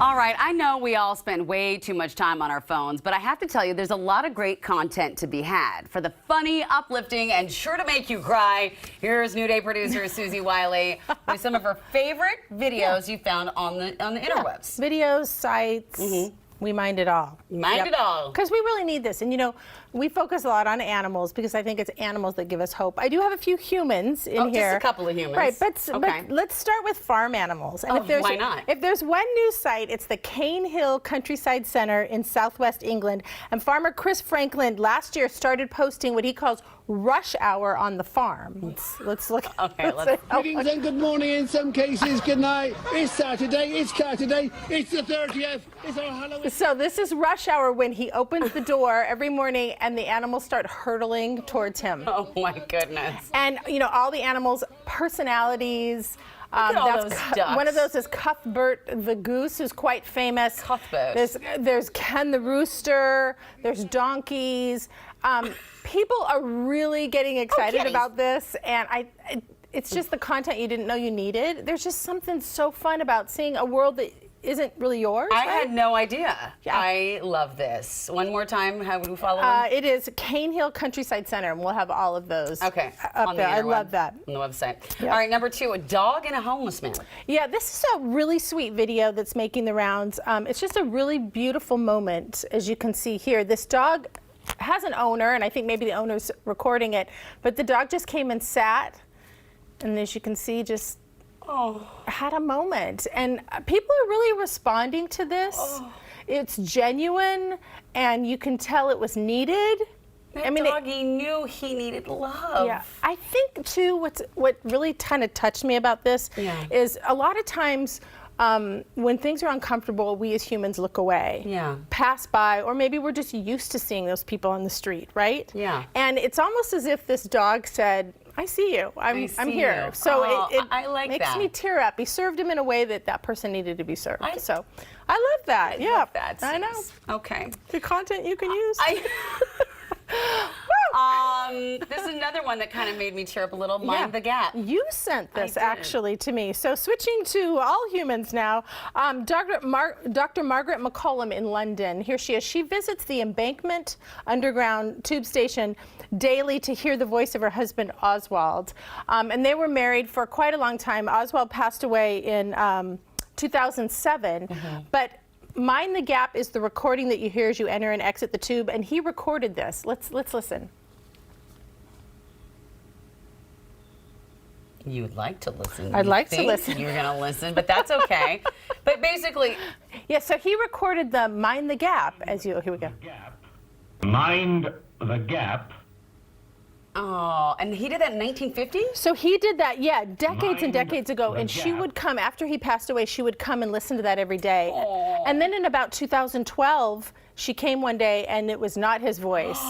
All right, I know we all spend way too much time on our phones, but I have to tell you, there's a lot of great content to be had. For the funny, uplifting, and sure to make you cry, here's New Day producer Suzie Wiley with some of her favorite videos you found on the interwebs. Videos, sites. We mind it all. Mind it all. Because we really need this. And you know, we focus a lot on animals because I think it's animals that give us hope. I do have a few humans in here. Just a couple of humans. Right, but let's start with farm animals. And why not? If there's one news site, it's the Cane Hill Countryside Center in southwest England. And farmer Chris Franklin last year started posting what he calls rush hour on the farm. Let's look. Okay, let's. Greetings and good morning in some cases. Good night. It's Saturday. It's Saturday. It's the 30th. It's our Halloween. So this is rush hour when he opens the door every morning and the animals start hurtling towards him. Oh my goodness. And you know, all the animals' personalities. Look at all those ducks. One of those is Cuthbert the goose, who's quite famous. Cuthbert. There's Ken the rooster. There's donkeys. People are really getting excited about this, and it's just the content you didn't know you needed. There's just something so fun about seeing a world that isn't really yours. I had no idea. Yeah. I love this. One more time, how would we follow them? It is Cane Hill Countryside Center, and we'll have all of those up on there. I love that. On the website. Yep. All right, number 2, a dog and a homeless man. Yeah, this is a really sweet video that's making the rounds. It's just a really beautiful moment, as you can see here. This dog has an owner, and I think maybe the owner's recording it, but the dog just came and sat, and as you can see, just had a moment. And people are really responding to this. It's genuine, and you can tell it was needed. That doggy knew he needed love. Yeah, I think too what really kind of touched me about this is a lot of times when things are uncomfortable, we as humans look away, pass by, or maybe we're just used to seeing those people on the street, right? Yeah. And it's almost as if this dog said, I see you, I'm here. You. So it I like makes me tear up. He served him in a way that person needed to be served. So I love that. I love that. I know. Okay. The content you can use. This is another one that kind of made me tear up a little. Mind the Gap. You sent this actually to me. So switching to all humans now, Dr. Margaret McCollum in London. Here she is. She visits the Embankment Underground tube station daily to hear the voice of her husband Oswald. And they were married for quite a long time. Oswald passed away in 2007, but Mind the Gap is the recording that you hear as you enter and exit the tube, and he recorded this. Let's listen. You would like to listen. I'd like to listen. You're going to listen, but that's okay. But basically... Yeah, so he recorded the Mind the Gap as you... Here we go. Mind the Gap. Oh, and he did that in 1950? So he did that, decades and decades ago, and she would come, after he passed away, she would come and listen to that every day. And then in about 2012, she came one day, and it was not his voice.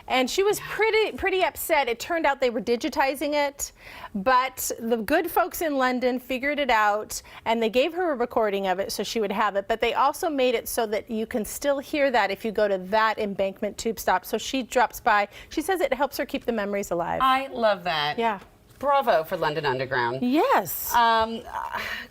And she was pretty upset. It turned out they were digitizing it, but the good folks in London figured it out, and they gave her a recording of it so she would have it, but they also made it so that you can still hear that if you go to that Embankment tube stop. So she drops by. She says it helps her keep the memories alive. I love that. Yeah. Bravo for London Underground. Yes.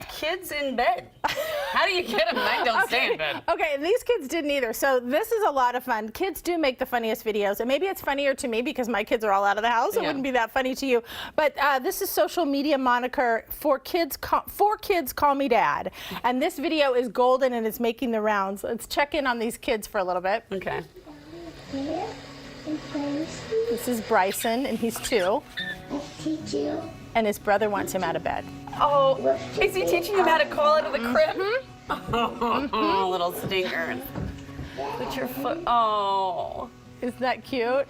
Kids in bed. How do you get them? I don't stay in bed. Okay, these kids didn't either. So this is a lot of fun. Kids do make the funniest videos, and maybe it's funnier to me because my kids are all out of the house. It wouldn't be that funny to you. But this is social media moniker for kids. 4 kids call me dad, and this video is golden and it's making the rounds. Let's check in on these kids for a little bit. Okay. This is Bryson, and he's 2. Teach you. And his brother wants him out of bed. Oh, is he teaching him how to crawl out of the crib? Oh, little stinker. Put your foot. Oh. Isn't that cute?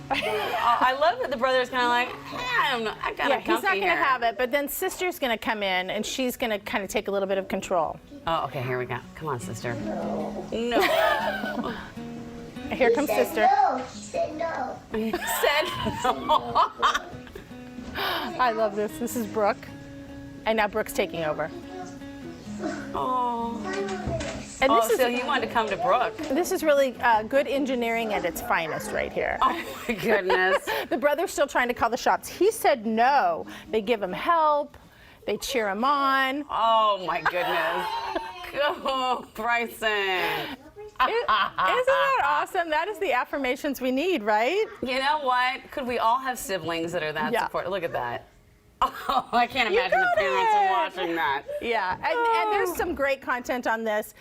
I love that the brother's kind of like, I don't know, I got he's not going to have it, but then sister's going to come in, and she's going to kind of take a little bit of control. Oh, okay, here we go. Come on, sister. No. Here comes sister. No, she said no. He said no. I love this. This is Brooke, and now Brooke's taking over. Oh. And this is, so you wanted to come to Brooke. This is really good engineering at its finest right here. Oh my goodness. The brother's still trying to call the shots. He said no. They give him help. They cheer him on. Oh my goodness. go, Bryson. Isn't that awesome? That is the affirmations we need, right? You know what? Could we all have siblings that are that Yeah. supportive? Look at that. Oh, I can't You imagine the got parents it. are watching that. Yeah, and there's some great content on this.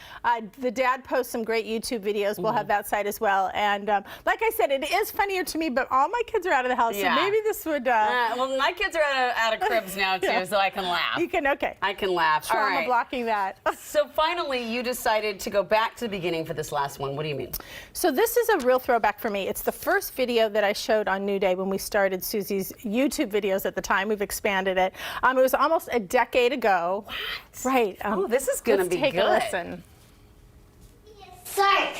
The dad posts some great YouTube videos. We'll have that site as well. And like I said, it is funnier to me, but all my kids are out of the house, Yeah. so maybe this would... Well, my kids are out of cribs now, too, Yeah. so I can laugh. You can, okay. I can laugh. All Trauma right. blocking that. So finally, you decided to go back to the beginning for this last one. What do you mean? So this is a real throwback for me. It's the first video that I showed on New Day when we started Susie's YouTube videos at the time. We've expanded it. It was almost a decade ago. What? Right. Oh, this is gonna be take good. a listen. Sark.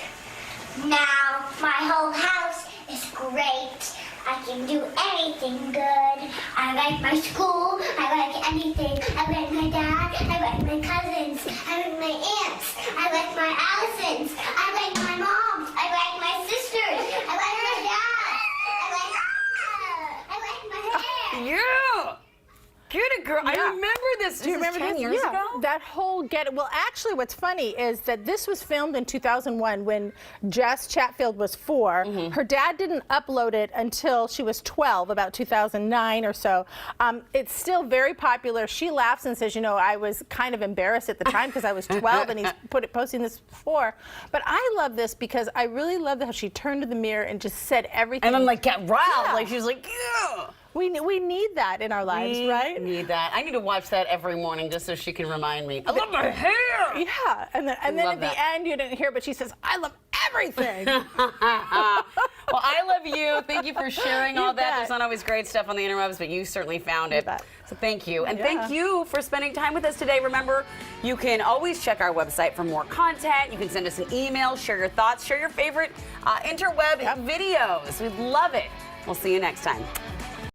Now my whole house is great. I can do anything good. I like my school. I like anything. I like my dad. I like my cousins. I like my aunts. I like my Allisons. I like my mom. I like my sisters. I like my dad. I like my hair. Yeah. Get it, girl. I Yeah. remember this. Do you remember 10 this? years Yeah. ago? That whole Well, actually, what's funny is that this was filmed in 2001 when Jess Chatfield was 4. Her dad didn't upload it until she was 12, about 2009 or so. It's still very popular. She laughs and says, you know, I was kind of embarrassed at the time because I was 12 and he's posting this before. But I love this because I really love how she turned to the mirror and just said everything. And then, like, get riled. Yeah. Like, she was like, yeah. We need that in our lives, We right? need that. I need to watch that every morning just so she can remind me. I love my hair. Yeah, and then love at that. the end you didn't hear, but she says, "I love everything." Well, I love you. Thank you for sharing all You that. bet. There's not always great stuff on the interwebs, but you certainly found it. bet. So thank you. And Yeah. thank you for spending time with us today. Remember, you can always check our website for more content. You can send us an email, share your thoughts, share your favorite interweb videos. We'd love it. We'll see you next time.